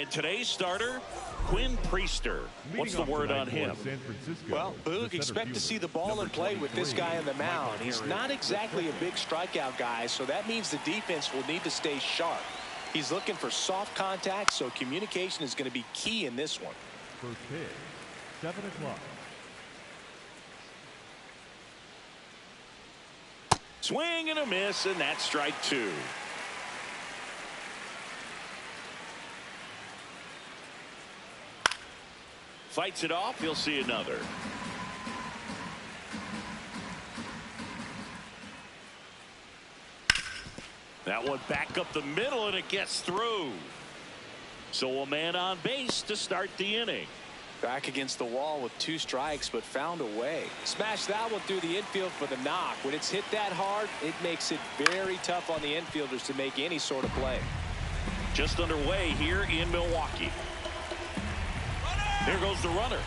And today's starter, Quinn Priester. What's the word on him? Well, Boog, expect to see the ball in play with this guy on the mound. He's not exactly a big strikeout guy, so that means the defense will need to stay sharp. He's looking for soft contact, so communication is going to be key in this one. First pitch, 7 o'clock. Swing and a miss, and that's strike 2. Fights it off. He'll see another. That one back up the middle, and it gets through. So a man on base to start the inning. Back against the wall with 2 strikes, but found a way. Smashed that one through the infield for the knock. When it's hit that hard, it makes it very tough on the infielders to make any sort of play. Just underway here in Milwaukee. There goes the runner.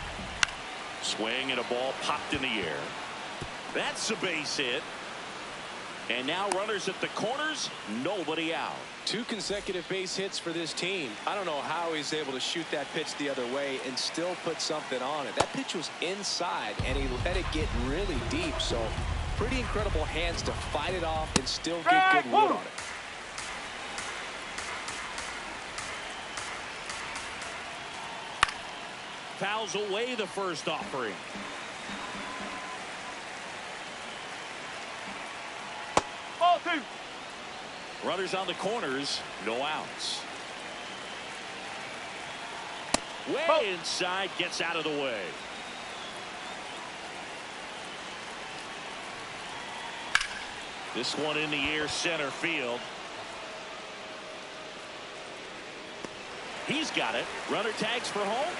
Swing and a ball popped in the air. That's a base hit. And now runners at the corners, nobody out. 2 consecutive base hits for this team. I don't know how he's able to shoot that pitch the other way and still put something on it. That pitch was inside, and he let it get really deep. So pretty incredible hands to fight it off and still get good wood on it. Fouls away the first offering. Ball 2. Runners on the corners, no outs. Way inside, gets out of the way. This one in the air, center field. He's got it. Runner tags for home.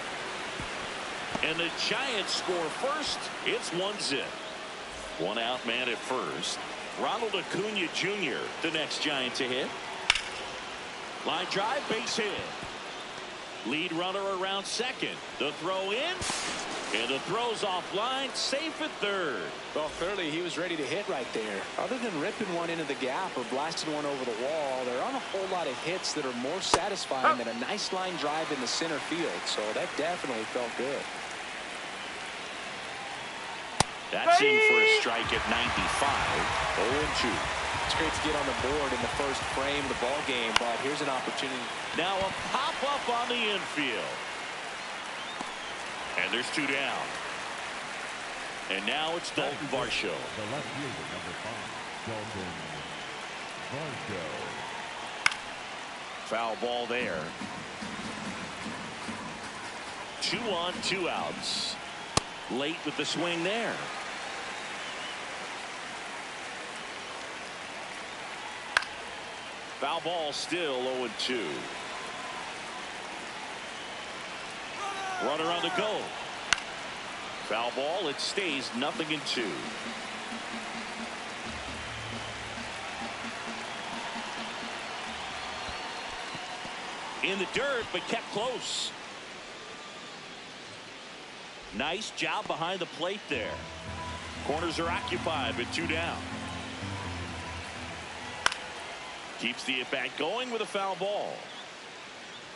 And the Giants score first. It's 1-0. 1 out man at first. Ronald Acuna Jr., the next Giant to hit. Line drive, base hit. Lead runner around second. The throw in. And the throw's offline, safe at third. Well, clearly he was ready to hit right there. Other than ripping one into the gap or blasting one over the wall, there aren't a whole lot of hits that are more satisfying than a nice line drive in the center field. So that definitely felt good. That's in for a strike at 95. 0-2. It's great to get on the board in the first frame of the ball game, but here's an opportunity. Now a pop-up on the infield. And there's 2 down. And now it's Dalton Varsho. The left fielder, number 5, Dalton Varsho. Foul ball there. 2 on, 2 outs. Late with the swing there. Foul ball still 0-2. Runner on the go. Foul ball. It stays 0-2. In the dirt, but kept close. Nice job behind the plate there. Corners are occupied with 2 down. Keeps the at-bat going with a foul ball.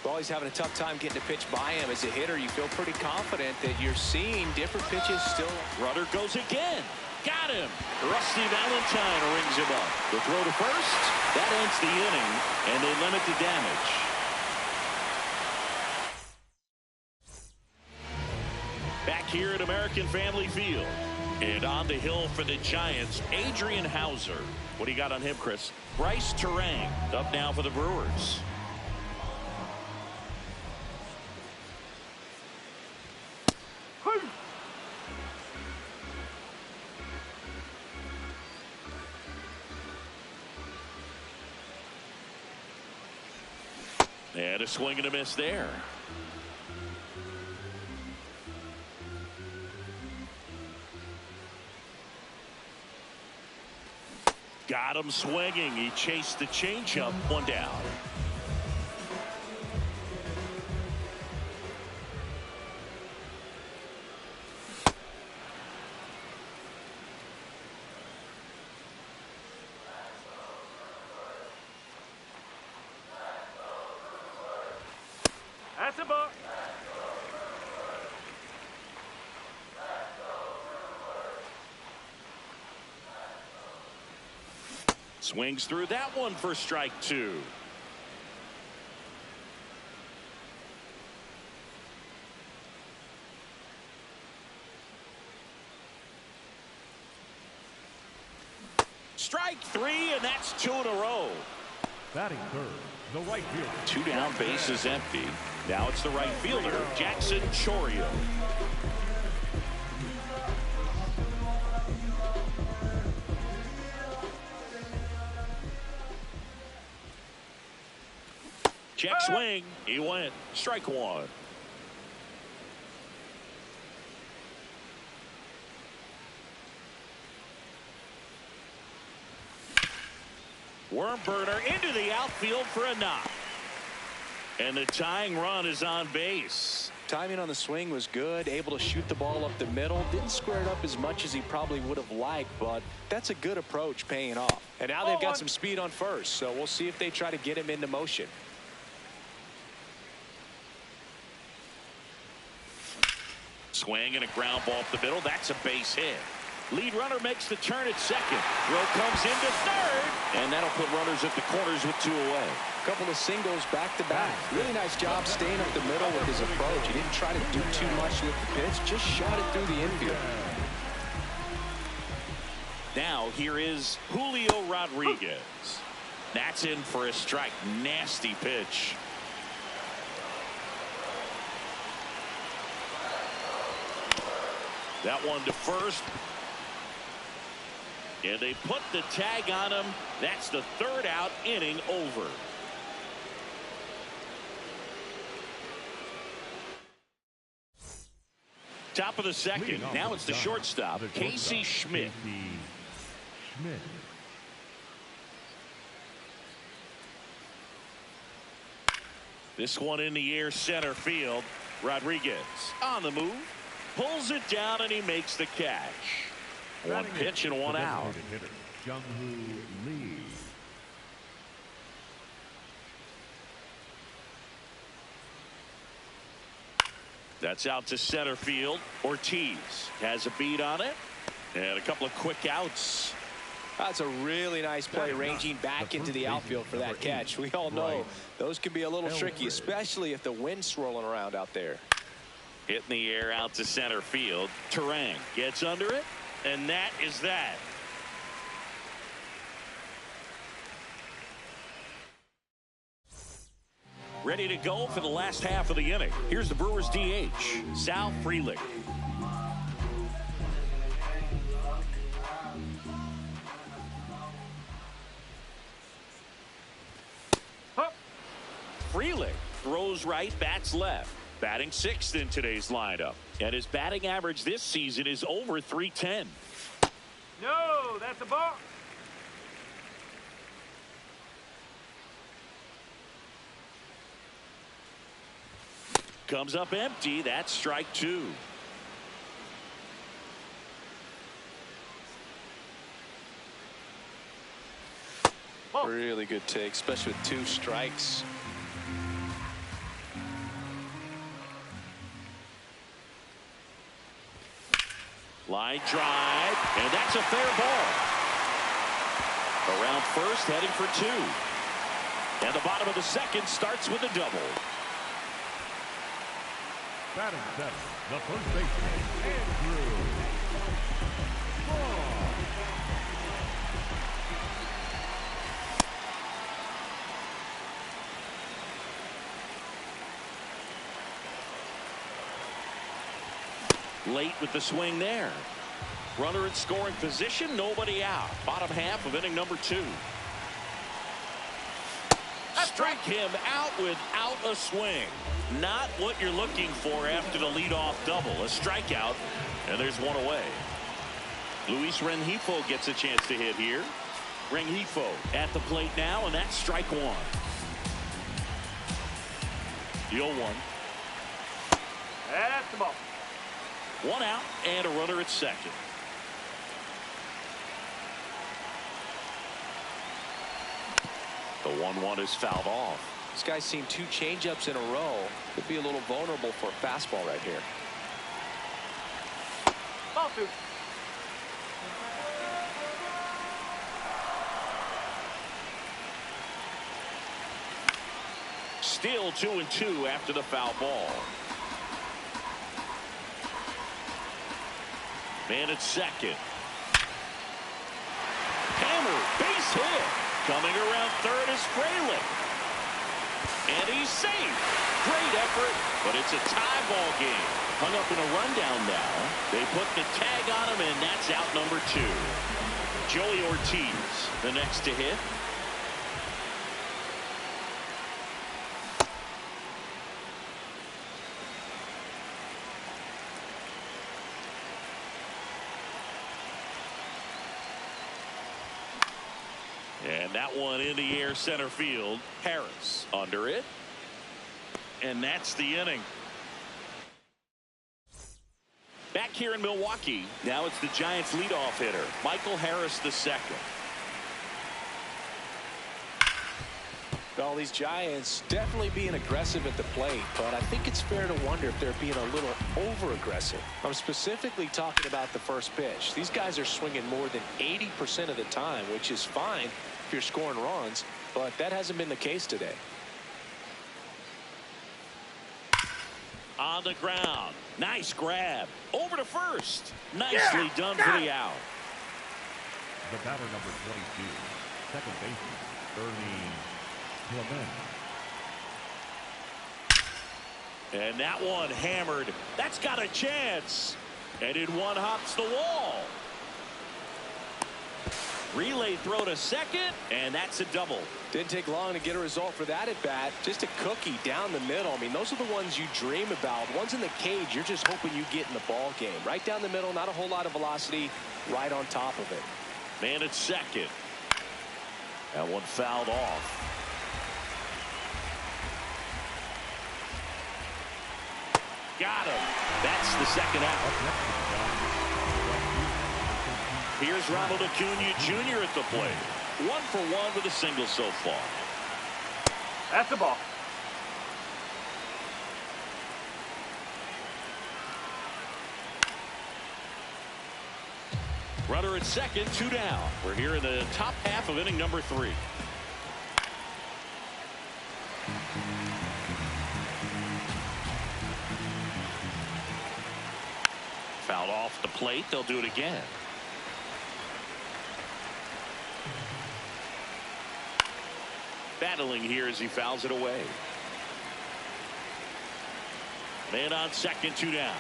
Well, he's having a tough time getting a pitch by him. As a hitter, you feel pretty confident that you're seeing different pitches still. Runner goes again. Got him. Rusty Valentine rings him up. The throw to first. That ends the inning, and they limit the damage. Back here at American Family Field. And on the hill for the Giants, Adrian Hauser. What do you got on him, Chris? Bryce Terang up now for the Brewers. And a swing and a miss there. Got him swinging. He chased the changeup. 1 down. That's a ball. Swings through that one for strike 2. Strike 3, and that's 2 in a row. Batting third, the right fielder. 2 down, base is empty. Now it's the right fielder, Jackson Chourio. Check swing. He went. Strike 1. Worm burner into the outfield for a knock. And the tying run is on base. Timing on the swing was good, able to shoot the ball up the middle. Didn't square it up as much as he probably would have liked, but that's a good approach paying off. And now they've got some speed on first, so we'll see if they try to get him into motion. Swing and a ground ball up the middle. That's a base hit. Lead runner makes the turn at second. Throw comes into third. And that'll put runners at the corners with 2 away. A couple of singles back to back. Really nice job staying up the middle with his approach. He didn't try to do too much with the pitch. Just shot it through the infield. Now here is Julio Rodriguez. That's in for a strike. Nasty pitch. That one to first. And they put the tag on him. That's the 3rd out, inning over. Top of the second. Now it's the shortstop, Casey Schmidt. This one in the air, center field. Rodriguez on the move. Pulls it down and he makes the catch. 1 pitch and 1 out. That's out to center field. Ortiz has a beat on it. And a couple of quick outs. That's a really nice play, ranging back into the outfield for that catch. We all know those can be a little tricky, especially if the wind's swirling around out there. Hit in the air out to center field. Terang gets under it, and that is that. Ready to go for the last half of the inning. Here's the Brewers DH, Sal Frelick. Frelick throws right, bats left. Batting 6th in today's lineup. And his batting average this season is over .310. No, that's a ball. Comes up empty. That's strike 2. Really good take, especially with 2 strikes. Line drive, and that's a fair ball. Around first, heading for 2. And the bottom of the second starts with a double. Batting 7, the first baseman, Andrew. Late with the swing there. Runner in scoring position, nobody out. Bottom half of inning number 2. Strike him out without a swing. Not what you're looking for after the leadoff double. A strikeout, and there's 1 away. Luis Rengifo gets a chance to hit here. Rengifo at the plate now, and that's strike 1. The 0-1. That's the ball. 1 out and a runner at second. The 1-1 is fouled off. This guy's seen 2 changeups in a row. Could be a little vulnerable for a fastball right here. Ball 2. Still 2-2 after the foul ball. Man at second. Hammer, base hit. Coming around third is Fraley. And he's safe. Great effort, but it's a tie ball game. Hung up in a rundown now. They put the tag on him, and that's out number 2. Joey Ortiz, the next to hit. And that one in the air center field. Harris under it. And that's the inning. Back here in Milwaukee, now it's the Giants leadoff hitter, Michael Harris II. Well, these Giants definitely being aggressive at the plate, but I think it's fair to wonder if they're being a little over-aggressive. I'm specifically talking about the first pitch. These guys are swinging more than 80% of the time, which is fine if you're scoring runs, but that hasn't been the case today. On the ground. Nice grab. Over to first. Nicely done for the out. The batter number 22, second baseman, Ernie Clement. And that one hammered. That's got a chance. And in one hops the wall. Relay throw to second, and that's a double. Didn't take long to get a result for that at bat. Just a cookie down the middle. I mean, those are the ones you dream about. Ones in the cage, you're just hoping you get in the ball game. Right down the middle, not a whole lot of velocity, right on top of it. Man at second. That one fouled off. Got him. That's the second out. Here's Ronald Acuna Jr. at the plate. 1 for 1 with a single so far. That's the ball. Runner at second, 2 down. We're here in the top half of inning number 3. Fouled off the plate. They'll do it again. Battling here as he fouls it away. Man on second, 2 down.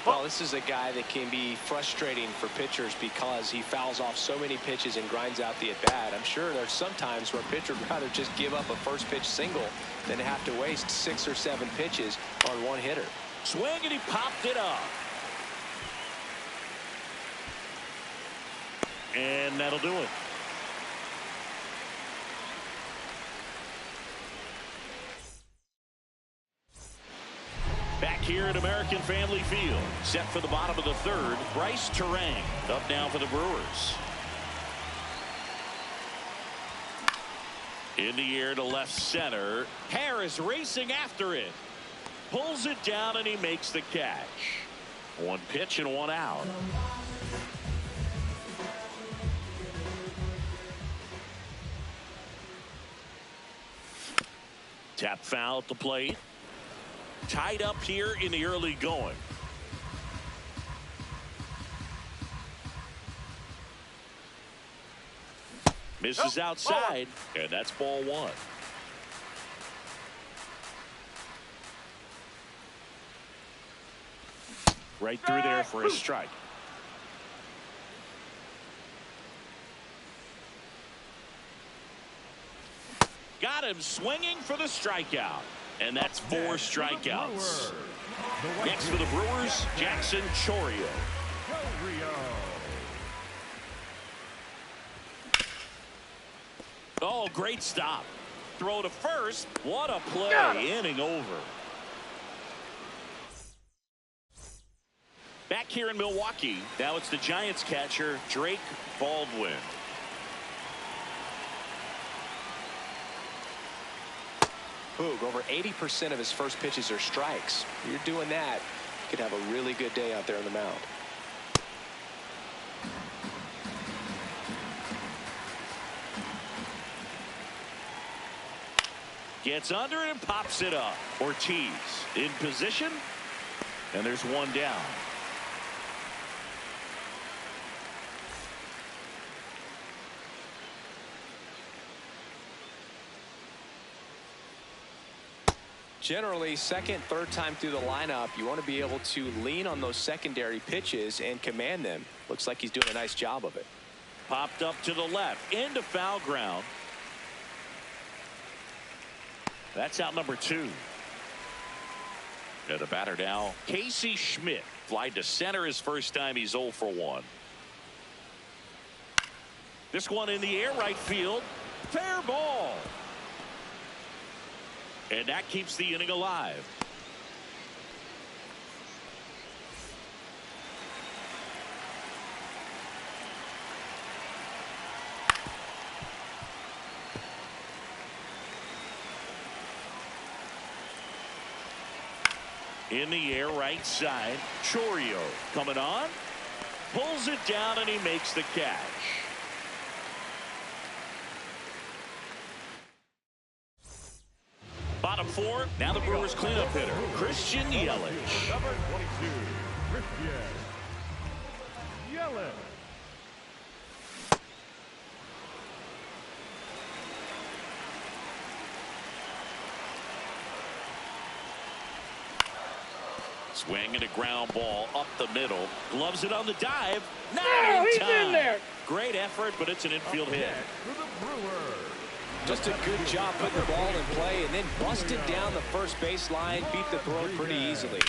Well, this is a guy that can be frustrating for pitchers because he fouls off so many pitches and grinds out the at-bat. I'm sure there's some times where a pitcher would rather just give up a first pitch single than have to waste 6 or 7 pitches on one hitter. Swing, and he popped it up. And that'll do it. Back here at American Family Field, set for the bottom of the 3rd, Bryce Terang up now for the Brewers. In the air to left center. Harris racing after it. Pulls it down, and he makes the catch. 1 pitch and 1 out. Tap foul at the plate. Tied up here in the early going. Misses outside, and that's ball 1. Right through there for a strike. Got him swinging for the strikeout. And that's 4 strikeouts. Next for the Brewers, Jackson Chourio. Oh, great stop. Throw to first. What a play. Inning over. Back here in Milwaukee, now it's the Giants catcher, Drake Baldwin. Poog, over 80% of his first pitches are strikes. You're doing that, you could have a really good day out there on the mound. Gets under it and pops it up. Ortiz in position, and there's one down. Generally, second, third time through the lineup, you want to be able to lean on those secondary pitches and command them. Looks like he's doing a nice job of it. Popped up to the left into foul ground. That's out number 2. And the batter now, Casey Schmidt. Fly to center his first time. He's 0 for 1. This one in the air, right field. Fair ball. And that keeps the inning alive. In the air, right side. Chourio coming on. Pulls it down, and he makes the catch. Bottom 4. Now the Brewers cleanup hitter, Christian Yelich. Number 22, Christian Yelich. Swing and a ground ball up the middle. Gloves it on the dive. Not Oh, in he's time. in there. Great effort, but it's an infield hit. To the Brewers. Just a good job putting the ball in play and then busted down the first baseline, beat the throw pretty easily.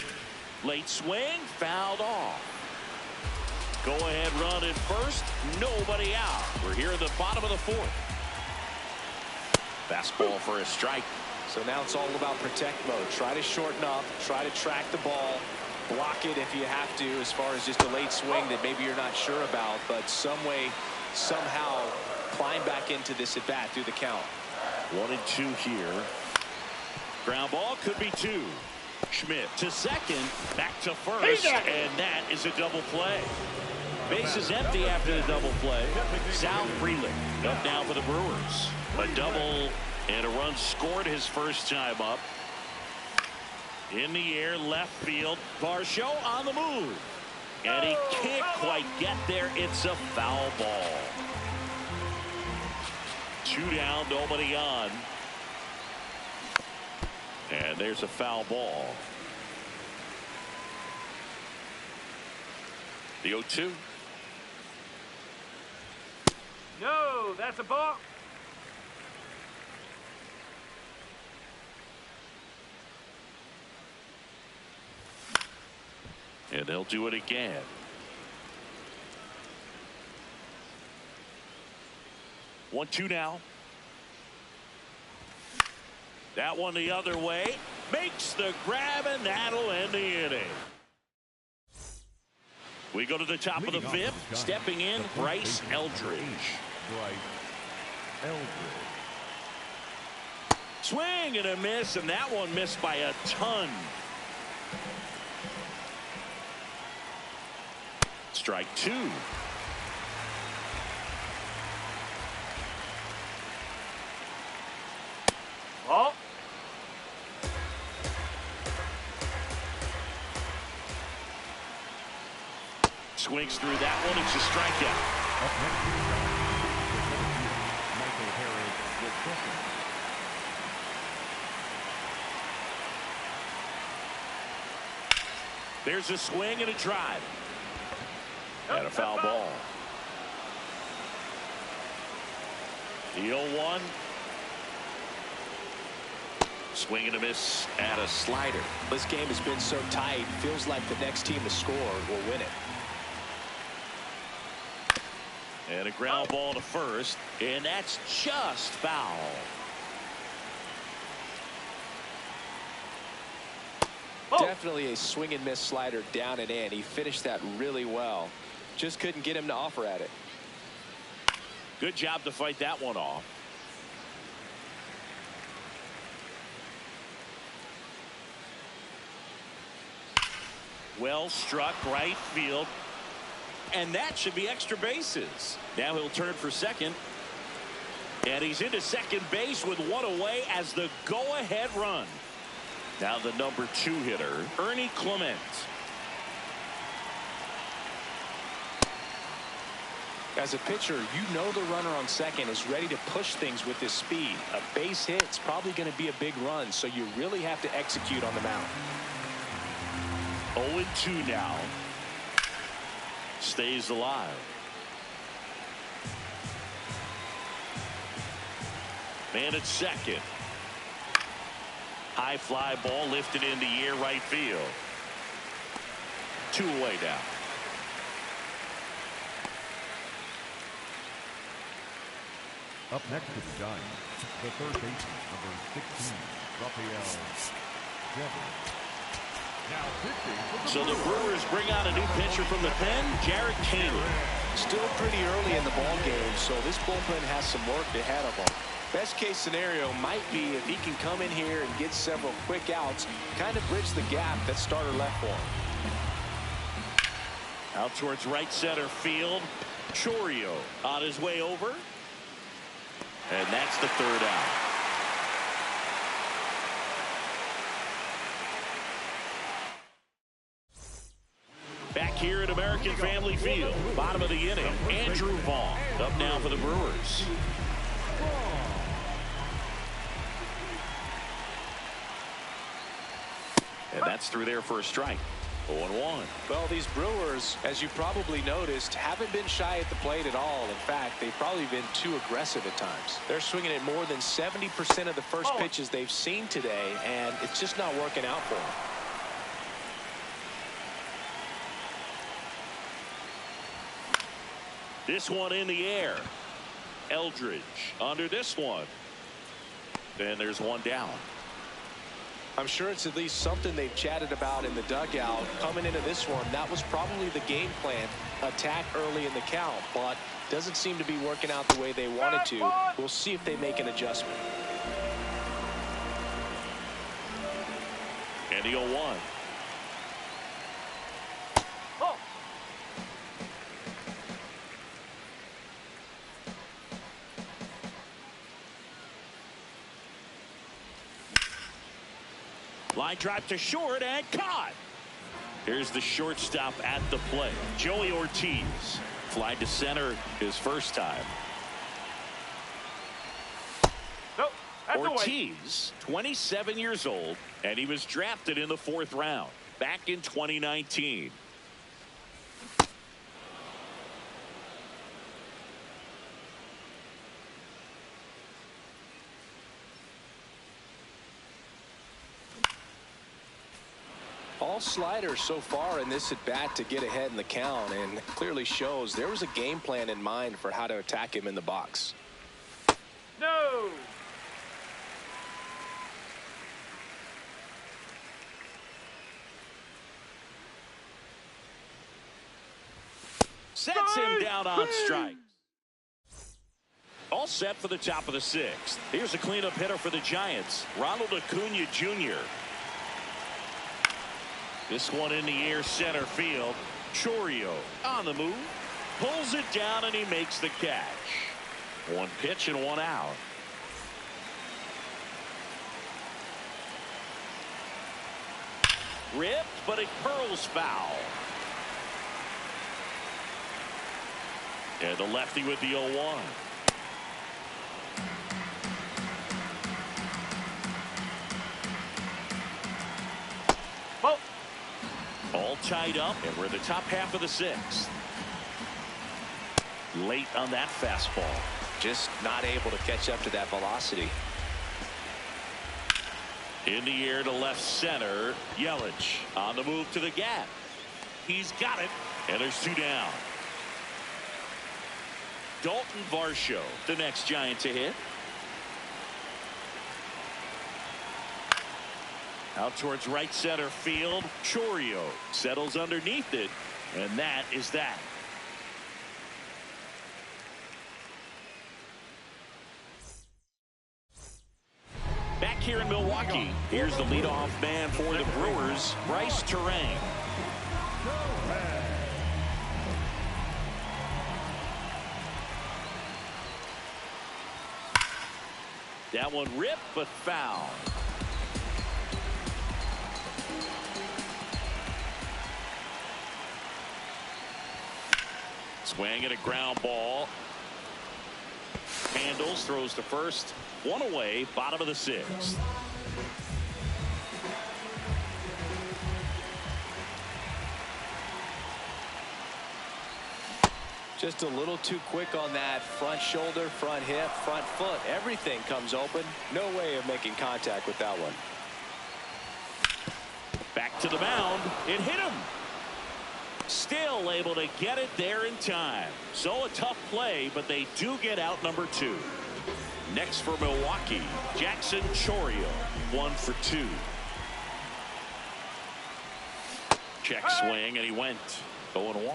Late swing, fouled off. Go ahead run at first, nobody out. We're here in the bottom of the 4th. Fastball for a strike. So now it's all about protect mode. Try to shorten up, try to track the ball, block it if you have to, as far as just a late swing that maybe you're not sure about, but some way, somehow climb back into this at bat through the count. 1 and 2 here. Ground ball could be 2. Schmidt to second, back to first, and that is a double play. Base is empty after the double play. Sal Frelick up now for the Brewers. A double and a run scored his first time up. In the air, left field. Varsho on the move. And he can't quite get there. It's a foul ball. 2 down, nobody on. And there's a foul ball. The 0-2. No, that's a ball. And they'll do it again. One, 2 now. That one the other way. Makes the grab, and that'll end the inning. We go to the top of the 5th. Stepping in, Bryce Eldridge. Bryce Eldridge. Swing and a miss, and that one missed by a ton. Strike 2. Ball. Swings through that one. It's a strikeout. Up next is Michael Harris with second. There's a swing and a drive. And a foul ball. The 0-1. Swing and a miss at a slider. This game has been so tight. Feels like the next team to score will win it. And a ground ball to first. And that's just foul. Definitely a swing and miss slider down and in. He finished that really well. Just couldn't get him to offer at it. Good job to fight that one off. Well struck right field. And that should be extra bases. Now he'll turn for second. And he's into second base with one away as the go-ahead run. Now the number 2 hitter, Ernie Clement. As a pitcher, you know the runner on second is ready to push things with his speed. A base hit's probably going to be a big run, so you really have to execute on the mound. 0-2 now. Stays alive. Man at second. High fly ball lifted in the air right field. 2 away now. Up next to the Giants, the third baseman, number 16, Raphael Devers. Now pitching. So the Brewers bring out a new pitcher from the pen, Jared Kahnle. Still pretty early in the ball game, so this bullpen has some work ahead of them. Best case scenario might be if he can come in here and get several quick outs, kind of bridge the gap that starter left for him. Out towards right center field. Chourio on his way over. And that's the 3rd out. Back here at American Family Field, bottom of the inning, Andrew Vaughn up now for the Brewers. And that's through there for a strike. 0-1. Well, these Brewers, as you probably noticed, haven't been shy at the plate at all. In fact, they've probably been too aggressive at times. They're swinging at more than 70% of the first pitches they've seen today, and it's just not working out for them. This one in the air. Eldridge under this one. And there's one down. I'm sure it's at least something they've chatted about in the dugout. Coming into this one, that was probably the game plan. Attack early in the count, but doesn't seem to be working out the way they wanted to. We'll see if they make an adjustment. And the 0-1. Line drive to short and caught. Here's the shortstop at the plate, Joey Ortiz. Fly to center his first time. Nope, that's Ortiz, 27 years old, and he was drafted in the 4th round back in 2019. All sliders so far in this at bat to get ahead in the count, and clearly shows there was a game plan in mind for how to attack him in the box. No. Sets him down on strike. All set for the top of the 6th. Here's a cleanup hitter for the Giants, Ronald Acuna Jr. This one in the air center field. Chourio on the move. Pulls it down and he makes the catch. 1 pitch and 1 out. Ripped, but it curls foul. And the lefty with the 0-1. All tied up, and we're in the top half of the 6th. Late on that fastball. Just not able to catch up to that velocity. In the air to left center. Yelich on the move to the gap. He's got it, and there's 2 down. Dalton Varsho, the next Giant to hit. Out towards right center field. Chourio settles underneath it, and that is that. Back here in Milwaukee, here's the leadoff man for the Brewers, Bryce Terang. That one ripped, but foul. Swing and a ground ball. Handles, throws to first. One away, bottom of the sixth. Just a little too quick on that front shoulder, front hip, front foot. Everything comes open. No way of making contact with that one. Back to the mound. It hit him. Still able to get it there in time. So a tough play, but they do get out number 2. Next for Milwaukee, Jackson Chourio, 1 for 2. Check swing, and he went 0-1.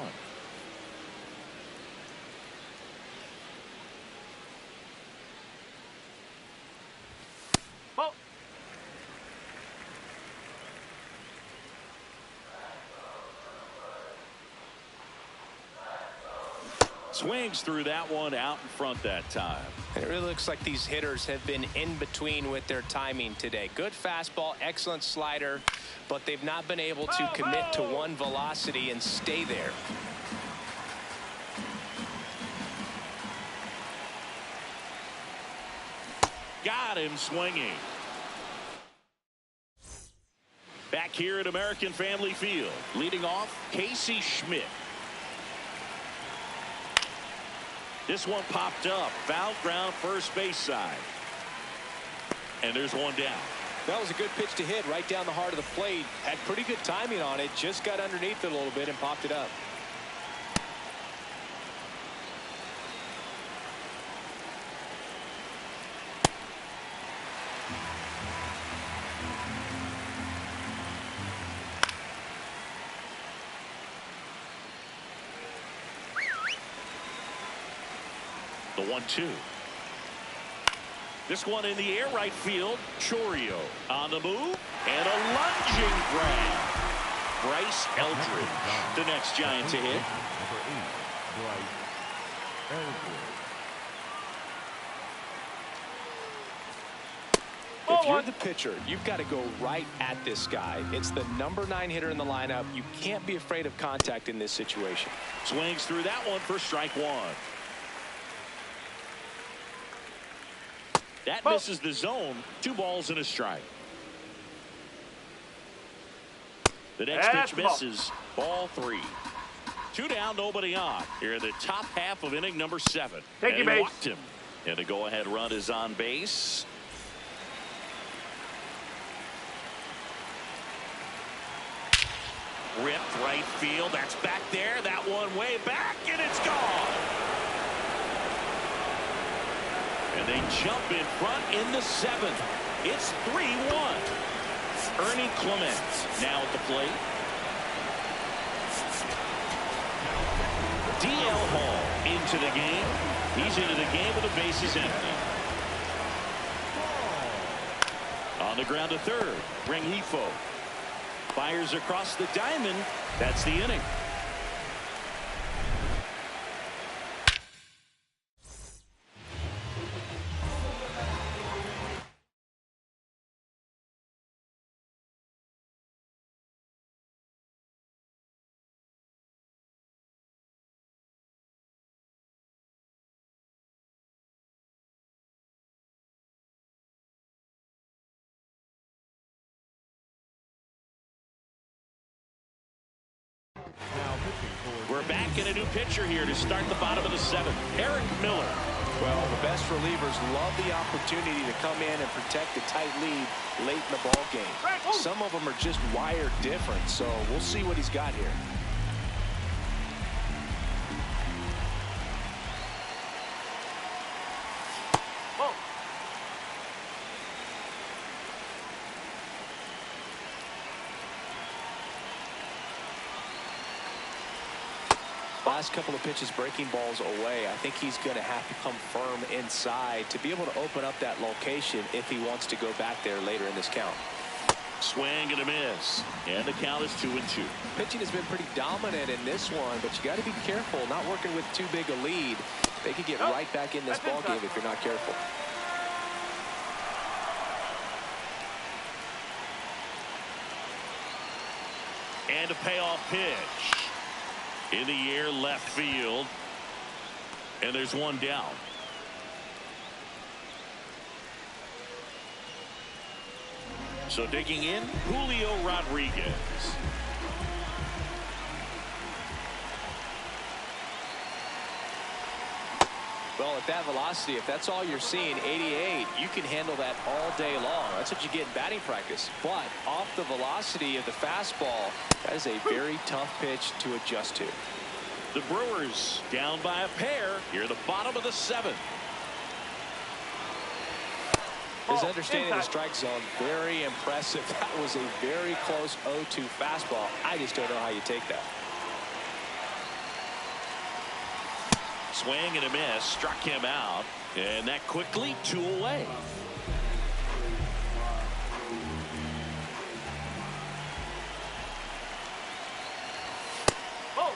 Swings through that one out in front that time. It really looks like these hitters have been in between with their timing today. Good fastball, excellent slider, but they've not been able to commit to one velocity and stay there. Got him swinging. Back here at American Family Field, leading off Casey Schmidt. This one popped up, foul ground, first base side. And there's one down. That was a good pitch to hit right down the heart of the plate. Had pretty good timing on it. Just got underneath it a little bit and popped it up. The 1-2. This one in the air, right field. Chourio on the move, and a lunging grab. Bryce Eldridge, the next Giant to hit. Number 8, Bryce Eldridge. If you're the pitcher, you've got to go right at this guy. It's the number 9 hitter in the lineup. You can't be afraid of contact in this situation. Swings through that one for strike 1. That misses the zone. 2 balls and a strike. The next pitch misses. Ball 3. 2 down, nobody on. Here in the top half of inning number 7. Take your he base. walked him. And the go-ahead run is on base. Ripped right field. That's back there. That one way back, and it's gone. And they jump in front in the 7th. It's 3-1. Ernie Clement now at the plate. D.L. Hall into the game. He's into the game with the bases empty. On the ground to third. Rengifo fires across the diamond. That's the inning. We're back in a new pitcher here to start the bottom of the 7th. Eric Miller. Well, the best relievers love the opportunity to come in and protect a tight lead late in the ball game. Some of them are just wired different, so we'll see what he's got here. Last couple of pitches breaking balls away. I think he's going to have to come firm inside to be able to open up that location if he wants to go back there later in this count. Swing and a miss. And the count is 2-2. Pitching has been pretty dominant in this one, but you got to be careful. Not working with too big a lead. They could get right back in this ball game if you're not careful. And a payoff pitch. In the air, left field. And there's one down. So digging in, Julio Rodriguez. Well, at that velocity, if that's all you're seeing, 88, you can handle that all day long. That's what you get in batting practice. But off the velocity of the fastball, that is a very tough pitch to adjust to. The Brewers down by a pair here at the bottom of the 7th. His understanding of the strike zone, very impressive. That was a very close 0-2 fastball. I just don't know how you take that. Swing and a miss, struck him out, and that quickly 2 away. Oh.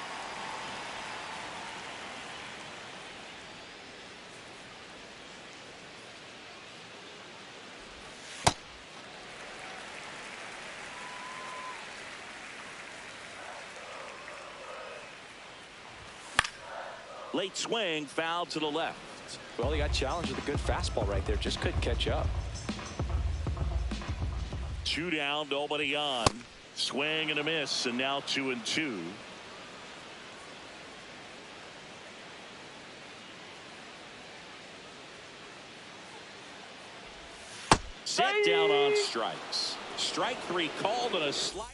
Late swing, foul to the left. Well, he got challenged with a good fastball right there. Just couldn't catch up. 2 down, nobody on. Swing and a miss, and now 2-2. Set down on strikes. Strike 3 called and a slider.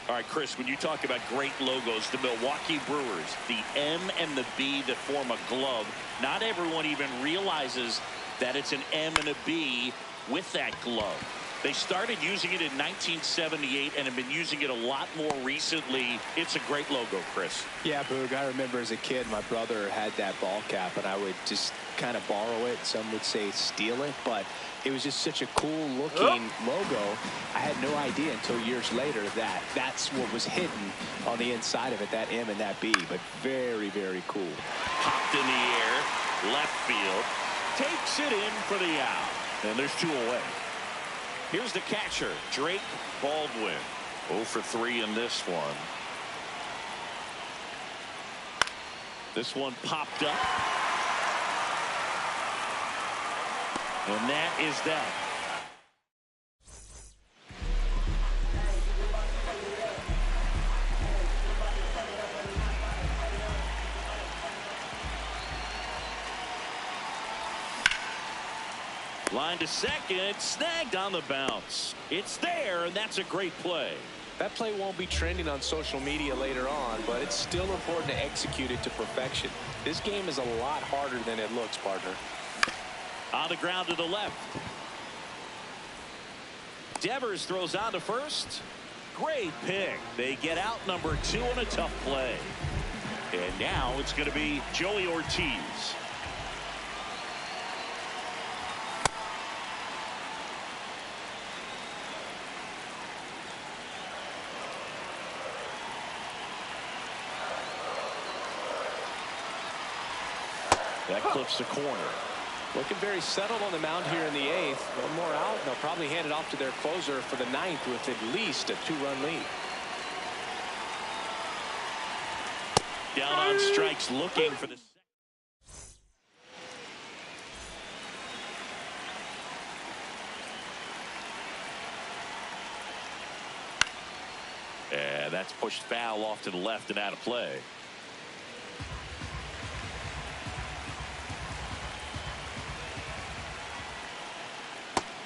All right, Chris, when you talk about great logos, the Milwaukee Brewers, the M and the B that form a glove, not everyone even realizes that it's an M and a B with that glove. They started using it in 1978 and have been using it a lot more recently. It's a great logo, Chris. Yeah, Boog, I remember as a kid, my brother had that ball cap, and I would just kind of borrow it. Some would say steal it, but it was just such a cool looking logo. I had no idea until years later that that's what was hidden on the inside of it, that M and that B, but very, very cool. Popped in the air, left field, takes it in for the out, and there's 2 away. Here's the catcher, Drake Baldwin. 0 for 3 in this one. This one popped up. And that is that. Line to second, snagged on the bounce. It's there, and that's a great play. That play won't be trending on social media later on, but it's still important to execute it to perfection. This game is a lot harder than it looks, partner. On the ground to the left. Devers throws on to first. Great pick. They get out number 2 on a tough play. And now it's going to be Joey Ortiz. That clips the corner. Looking very settled on the mound here in the 8th. One more out, and they'll probably hand it off to their closer for the 9th with at least a 2-run lead. Down on strikes, looking for the... And that's pushed foul off to the left and out of play.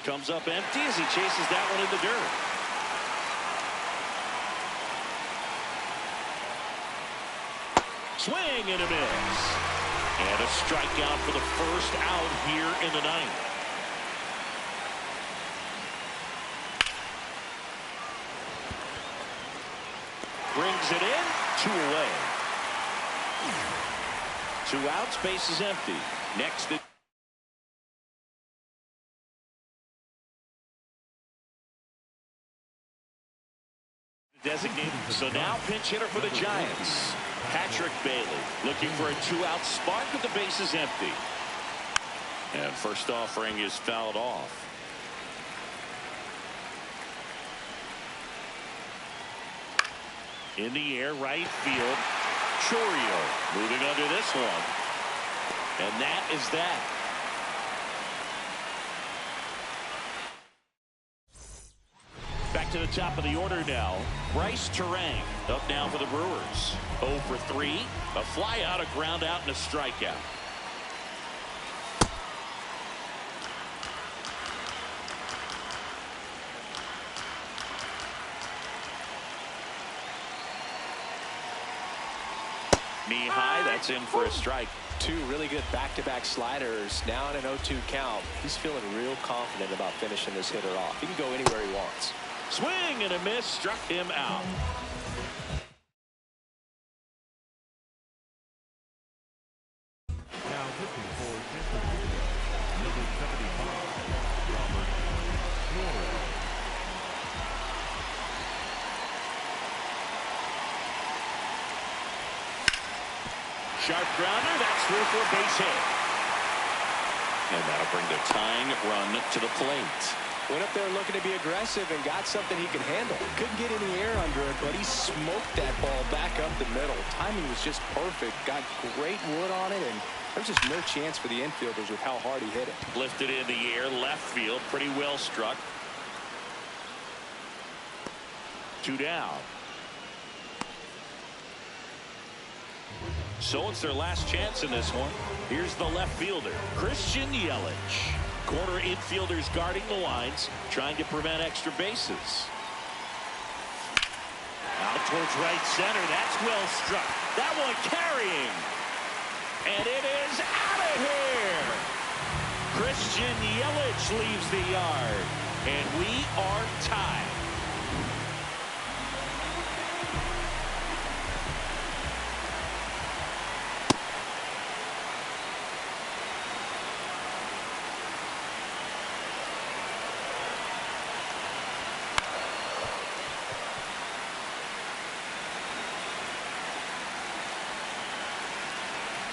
Comes up empty as he chases that one in the dirt. Swing and a miss. And a strikeout for the first out here in the 9th. Brings it in, 2 away. 2 outs, base is empty. Next, designated. So now pinch hitter for the Giants, Patrick Bailey, looking for a 2-out spark with the bases empty. And first offering is fouled off. In the air, right field. Chourio moving under this one. And that is that. Back to the top of the order now. Bryce Terang up now for the Brewers. 0 for 3. A fly out, a ground out, and a strikeout. Knee high, that's in for a strike. 2 really good back-to-back sliders. Now in an 0-2 count. He's feeling real confident about finishing this hitter off. He can go anywhere he wants. Swing and a miss, struck him out. Now pitching for Kansas City, number 75, Robert Flores. Sharp grounder, that's through for a base hit. And that'll bring the tying run to the plate. Went up there looking to be aggressive and got something he could handle. Couldn't get any air under it, but he smoked that ball back up the middle. Timing was just perfect. Got great wood on it, and there's just no chance for the infielders with how hard he hit it. Lifted in the air, left field, pretty well struck. 2 down. So it's their last chance in this one. Here's the left fielder, Christian Yelich. Corner infielders guarding the lines, trying to prevent extra bases. Out towards right center. That's well struck. That one carrying. And it is out of here. Christian Yelich leaves the yard. And we are tied.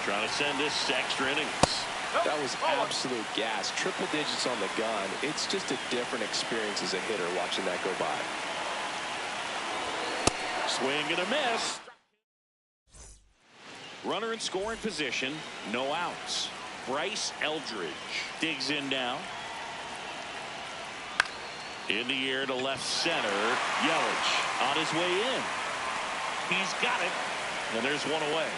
Trying to send this to extra innings. That was absolute gas. Triple digits on the gun. It's just a different experience as a hitter watching that go by. Swing and a miss. Runner in scoring position. No outs. Bryce Eldridge digs in now. In the air to left center. Yelich on his way in. He's got it. And there's one away.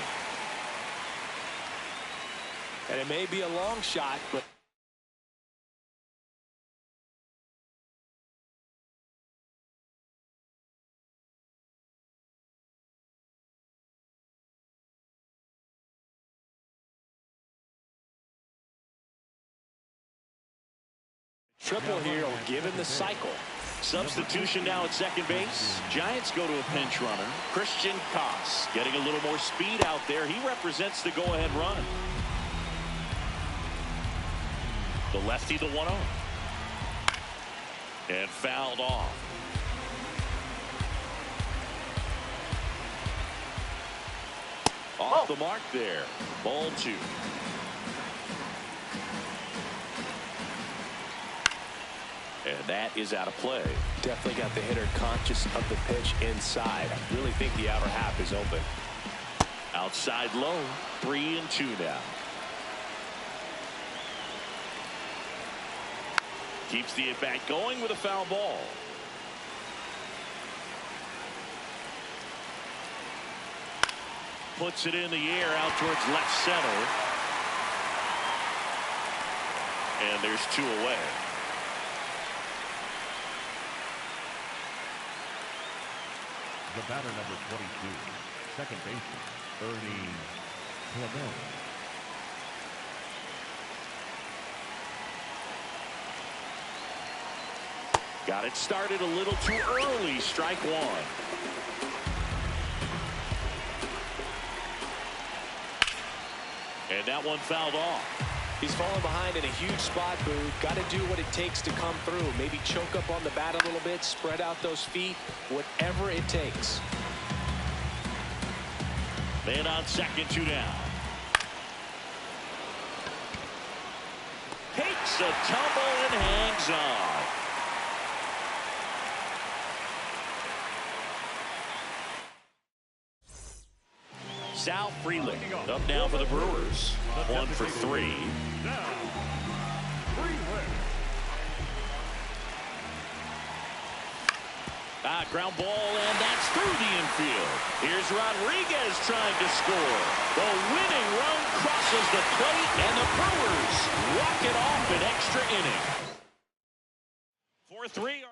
And it may be a long shot, but triple here will give him the cycle. Substitution now at second base. Giants go to a pinch runner. Christian Koss getting a little more speed out there. He represents the go-ahead run. The lefty, the 1-0. And fouled off. Off the mark there. Ball 2. And that is out of play. Definitely got the hitter conscious of the pitch inside. I really think the outer half is open. Outside low. 3-2 now. Keeps the at-bat going with a foul ball. Puts it in the air out towards left center. And there's 2 away. The batter, number 22, second baseman, Ernie Clement. Got it started a little too early. Strike 1. And that one fouled off. He's falling behind in a huge spot, Boo. Got to do what it takes to come through. Maybe choke up on the bat a little bit, spread out those feet, whatever it takes. Man on second, 2 down. Takes a tumble and hangs on. Sal Frelick up now for the Brewers. 1 for 3. Now, Freeland. Ground ball, and that's through the infield. Here's Rodriguez trying to score. The winning run crosses the plate, and the Brewers walk it off an extra inning. 4-3.